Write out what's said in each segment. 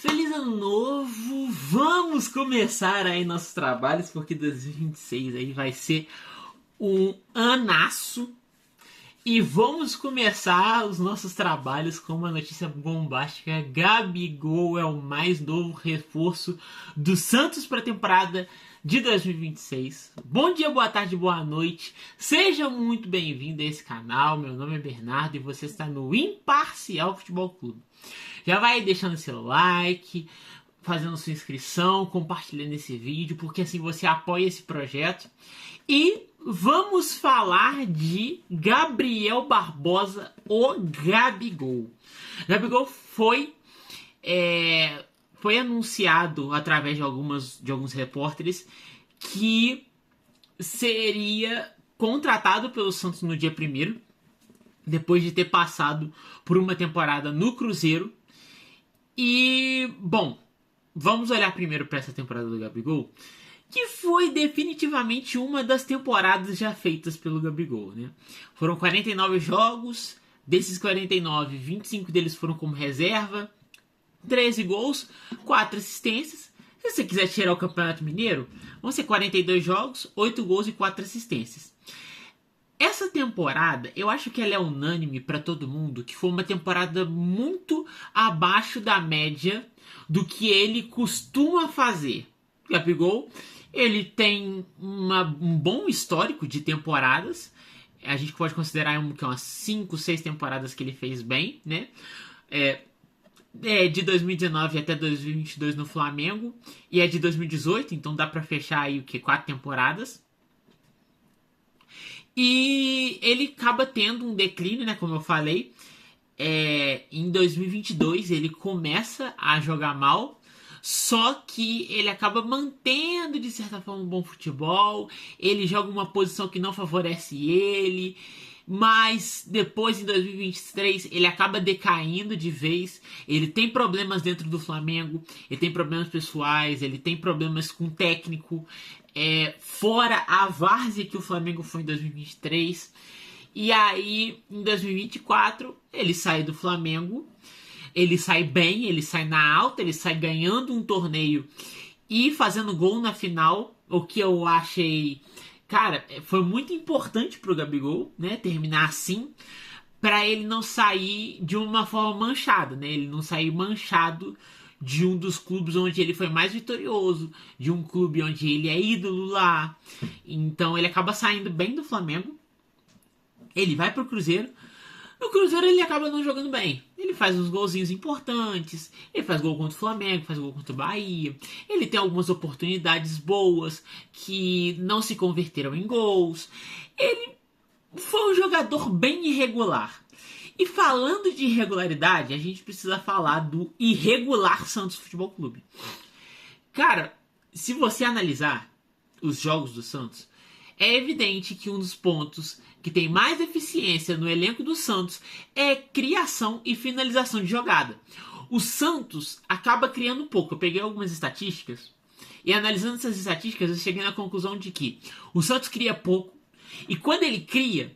Feliz ano novo! Vamos começar aí nossos trabalhos, porque 2026 aí vai ser um anaço. E vamos começar os nossos trabalhos com uma notícia bombástica. Gabigol é o mais novo reforço do Santos para a temporada de 2026. Bom dia, boa tarde, boa noite. Seja muito bem-vindo a esse canal. Meu nome é Bernardo e você está no Imparcial Futebol Clube. Já vai deixando seu like, fazendo sua inscrição, compartilhando esse vídeo, porque assim você apoia esse projeto. E vamos falar de Gabriel Barbosa, o Gabigol. Gabigol foi anunciado através de alguns repórteres que seria contratado pelo Santos no dia 1º, depois de ter passado por uma temporada no Cruzeiro. E, bom, vamos olhar primeiro para essa temporada do Gabigol, que foi definitivamente uma das temporadas já feitas pelo Gabigol, né? Foram 49 jogos, desses 49, 25 deles foram como reserva, 13 gols, 4 assistências. Se você quiser tirar o Campeonato Mineiro, vão ser 42 jogos, 8 gols e 4 assistências. Essa temporada, eu acho que ela é unânime para todo mundo, que foi uma temporada muito abaixo da média do que ele costuma fazer. O Gabigol, ele tem um bom histórico de temporadas. A gente pode considerar que umas 5, 6 temporadas que ele fez bem, né? De 2019 até 2022 no Flamengo, e é de 2018, então dá para fechar aí 4 temporadas. E ele acaba tendo um declínio, né, como eu falei. Em 2022 ele começa a jogar mal, só que ele acaba mantendo de certa forma um bom futebol. Ele joga uma posição que não favorece ele, mas depois em 2023 ele acaba decaindo de vez. Ele tem problemas dentro do Flamengo, ele tem problemas pessoais, ele tem problemas com o técnico, fora a várzea que o Flamengo foi em 2023. E aí em 2024 ele sai do Flamengo, ele sai bem, ele sai na alta, ele sai ganhando um torneio e fazendo gol na final, o que eu achei, cara, foi muito importante pro Gabigol, né, terminar assim, para ele não sair de uma forma manchada, né, ele não sair manchado de um dos clubes onde ele foi mais vitorioso, de um clube onde ele é ídolo lá. Então ele acaba saindo bem do Flamengo, ele vai pro Cruzeiro. No Cruzeiro ele acaba não jogando bem. Ele faz uns golzinhos importantes, ele faz gol contra o Flamengo, faz gol contra o Bahia. Ele tem algumas oportunidades boas que não se converteram em gols. Ele foi um jogador bem irregular. E falando de irregularidade, a gente precisa falar do irregular Santos Futebol Clube. Cara, se você analisar os jogos do Santos, é evidente que um dos pontos que tem mais eficiência no elenco do Santos é criação e finalização de jogada. O Santos acaba criando pouco. Eu peguei algumas estatísticas e analisando essas estatísticas eu cheguei na conclusão de que o Santos cria pouco e quando ele cria,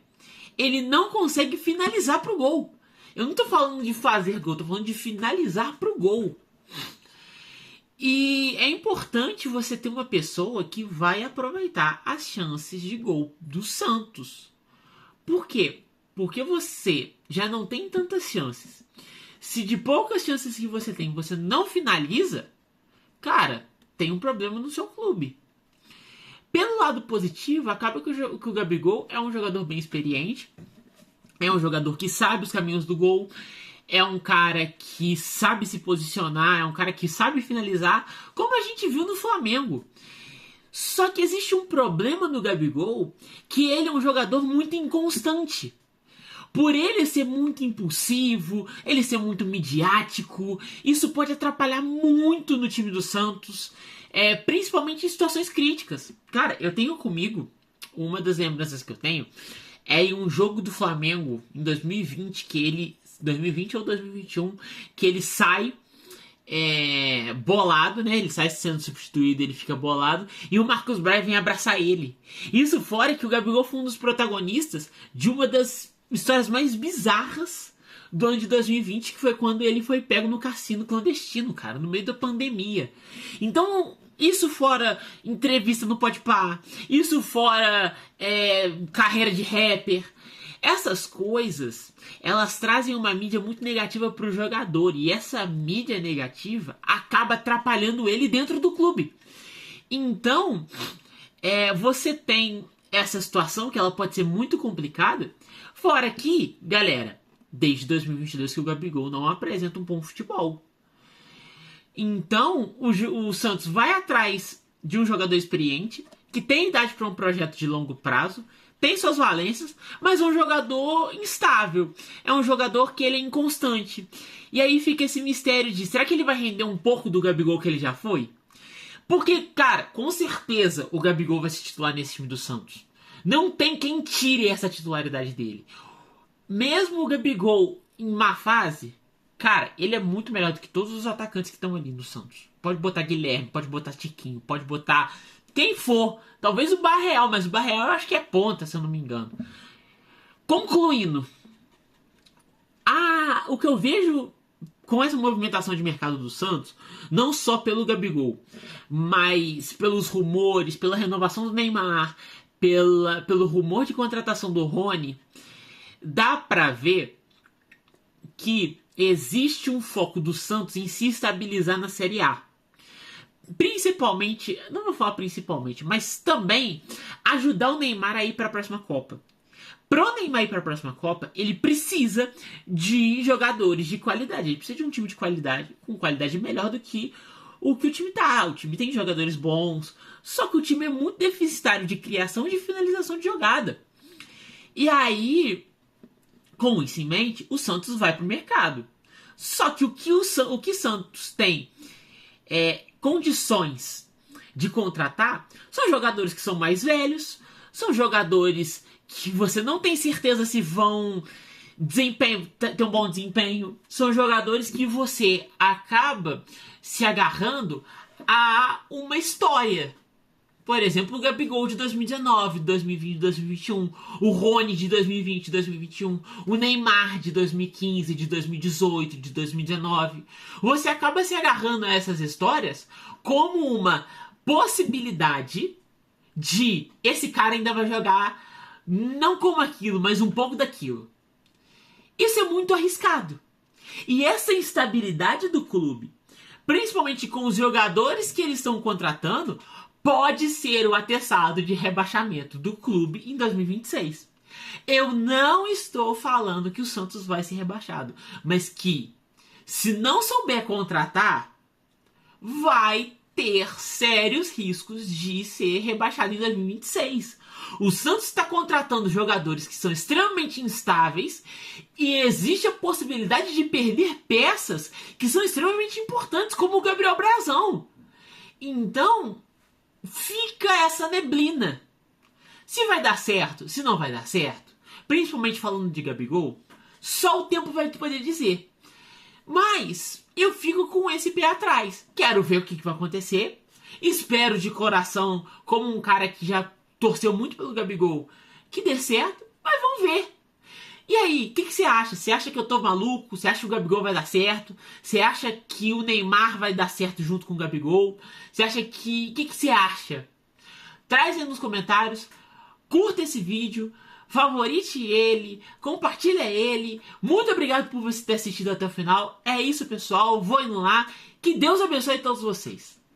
ele não consegue finalizar pro gol. Eu não tô falando de fazer gol, tô falando de finalizar pro gol. E é importante você ter uma pessoa que vai aproveitar as chances de gol do Santos. Por quê? Porque você já não tem tantas chances. Se de poucas chances que você tem, você não finaliza, cara, tem um problema no seu clube. Pelo lado positivo, acaba que o Gabigol é um jogador bem experiente, é um jogador que sabe os caminhos do gol, é um cara que sabe se posicionar, é um cara que sabe finalizar, como a gente viu no Flamengo. Só que existe um problema no Gabigol, que ele é um jogador muito inconstante. Por ele ser muito impulsivo, ele ser muito midiático, isso pode atrapalhar muito no time do Santos, principalmente em situações críticas. Cara, eu tenho comigo, uma das lembranças que eu tenho, é em um jogo do Flamengo em 2020, 2020 ou 2021, que ele sai bolado, né? Ele sai sendo substituído, ele fica bolado, e o Marcos Braz vem abraçar ele. Isso fora que o Gabigol foi um dos protagonistas de uma das histórias mais bizarras do ano de 2020, que foi quando ele foi pego no cassino clandestino, cara, no meio da pandemia. Então, isso fora entrevista no Podpah, isso fora carreira de rapper. Essas coisas, elas trazem uma mídia muito negativa pro jogador. E essa mídia negativa acaba atrapalhando ele dentro do clube. Então, você tem essa situação que ela pode ser muito complicada. Fora que, galera, desde 2022 que o Gabigol não apresenta um bom futebol. Então, o Santos vai atrás de um jogador experiente, que tem idade para um projeto de longo prazo, tem suas valências, mas é um jogador instável. É um jogador que ele é inconstante. E aí fica esse mistério de, será que ele vai render um pouco do Gabigol que ele já foi? Porque, cara, com certeza o Gabigol vai se titular nesse time do Santos. Não tem quem tire essa titularidade dele. Mesmo o Gabigol em má fase, cara, ele é muito melhor do que todos os atacantes que estão ali no Santos. Pode botar Guilherme, pode botar Tiquinho, pode botar quem for. Talvez o Barreal, mas o Barreal eu acho que é ponta, se eu não me engano. Concluindo, o que eu vejo com essa movimentação de mercado do Santos, não só pelo Gabigol, mas pelos rumores, pela renovação do Neymar, pelo rumor de contratação do Rony, dá pra ver que existe um foco do Santos em se estabilizar na Série A. Principalmente, não vou falar principalmente, mas também ajudar o Neymar a ir para a próxima Copa. Pro Neymar ir para a próxima Copa, ele precisa de jogadores de qualidade. Ele precisa de um time de qualidade, com qualidade melhor do que o time tá. O time tem jogadores bons, só que o time é muito deficitário de criação e de finalização de jogada. E aí, com isso em mente, o Santos vai pro mercado. Só que o que o Santos tem condições de contratar são jogadores que são mais velhos, são jogadores que você não tem certeza se vão ter um bom desempenho, são jogadores que você acaba se agarrando a uma história. Por exemplo, o Gabigol de 2019, 2020, 2021, o Rony de 2020, 2021, o Neymar de 2015, de 2018, de 2019. Você acaba se agarrando a essas histórias como uma possibilidade de esse cara ainda vai jogar não como aquilo, mas um pouco daquilo. Isso é muito arriscado. E essa instabilidade do clube, principalmente com os jogadores que eles estão contratando, pode ser o atestado de rebaixamento do clube em 2026. Eu não estou falando que o Santos vai ser rebaixado, mas que, se não souber contratar, vai ter sérios riscos de ser rebaixado em 2026. O Santos está contratando jogadores que são extremamente instáveis e existe a possibilidade de perder peças que são extremamente importantes, como o Gabriel Brazão. Então, fica essa neblina. Se vai dar certo, se não vai dar certo, principalmente falando de Gabigol, só o tempo vai poder dizer. Mas eu fico com esse pé atrás. Quero ver o que vai acontecer. Espero de coração, como um cara que já torceu muito pelo Gabigol, que dê certo, mas vamos ver. E aí, o que você acha? Você acha que eu tô maluco? Você acha que o Gabigol vai dar certo? Você acha que o Neymar vai dar certo junto com o Gabigol? Você acha que... O que você acha? Traz aí nos comentários. Curta esse vídeo. Favorite ele. Compartilha ele. Muito obrigado por você ter assistido até o final. É isso, pessoal. Vou indo lá. Que Deus abençoe todos vocês.